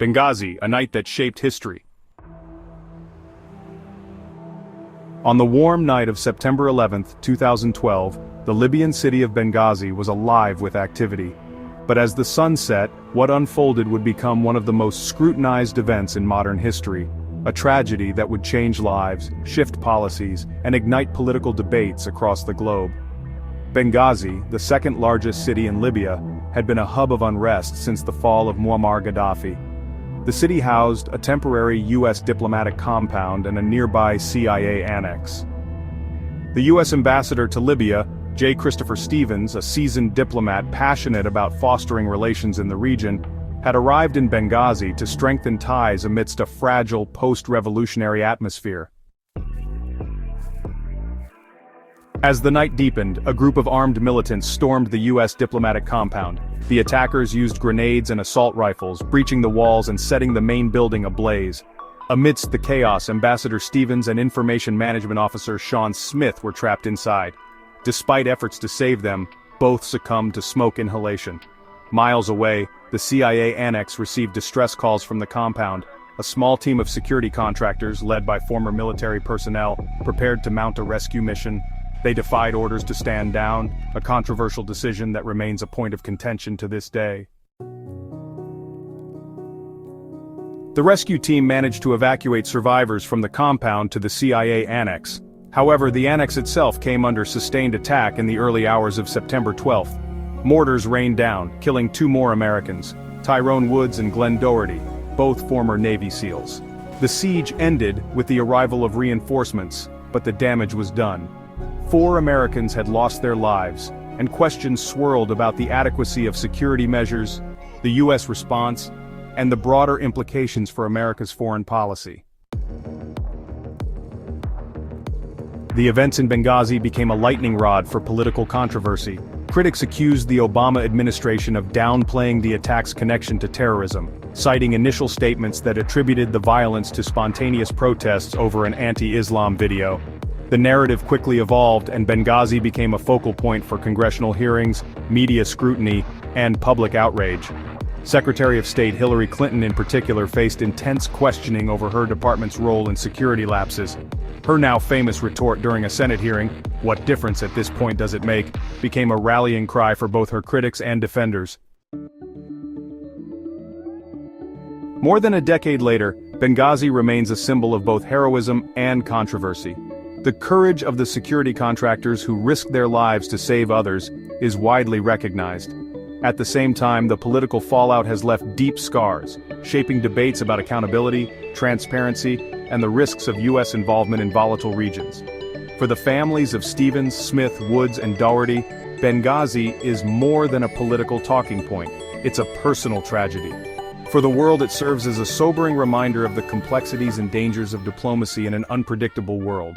Benghazi, a night that shaped history. On the warm night of September 11, 2012, the Libyan city of Benghazi was alive with activity. But as the sun set, what unfolded would become one of the most scrutinized events in modern history, a tragedy that would change lives, shift policies, and ignite political debates across the globe. Benghazi, the second largest city in Libya, had been a hub of unrest since the fall of Muammar Gaddafi. The city housed a temporary U.S. diplomatic compound and a nearby CIA annex. The U.S. ambassador to Libya, J. Christopher Stevens, a seasoned diplomat passionate about fostering relations in the region, had arrived in Benghazi to strengthen ties amidst a fragile post-revolutionary atmosphere. As the night deepened, a group of armed militants stormed the U.S. diplomatic compound. The attackers used grenades and assault rifles, breaching the walls and setting the main building ablaze. Amidst the chaos, Ambassador Stevens and Information Management Officer Sean Smith were trapped inside. Despite efforts to save them, both succumbed to smoke inhalation. Miles away, the CIA annex received distress calls from the compound. A small team of security contractors, led by former military personnel, prepared to mount a rescue mission. They defied orders to stand down, a controversial decision that remains a point of contention to this day. The rescue team managed to evacuate survivors from the compound to the CIA annex. However, the annex itself came under sustained attack in the early hours of September 12th. Mortars rained down, killing 2 more Americans, Tyrone Woods and Glen Doherty, both former Navy SEALs. The siege ended with the arrival of reinforcements, but the damage was done. 4 Americans had lost their lives, and questions swirled about the adequacy of security measures, the U.S. response, and the broader implications for America's foreign policy. The events in Benghazi became a lightning rod for political controversy. Critics accused the Obama administration of downplaying the attack's connection to terrorism, citing initial statements that attributed the violence to spontaneous protests over an anti-Islam video. The narrative quickly evolved, and Benghazi became a focal point for congressional hearings, media scrutiny, and public outrage. Secretary of State Hillary Clinton in particular faced intense questioning over her department's role in security lapses. Her now famous retort during a Senate hearing, "What difference at this point does it make?" became a rallying cry for both her critics and defenders. More than a decade later, Benghazi remains a symbol of both heroism and controversy. The courage of the security contractors who risked their lives to save others is widely recognized. At the same time, the political fallout has left deep scars, shaping debates about accountability, transparency, and the risks of U.S. involvement in volatile regions. For the families of Stevens, Smith, Woods, and Doherty, Benghazi is more than a political talking point. It's a personal tragedy. For the world, it serves as a sobering reminder of the complexities and dangers of diplomacy in an unpredictable world.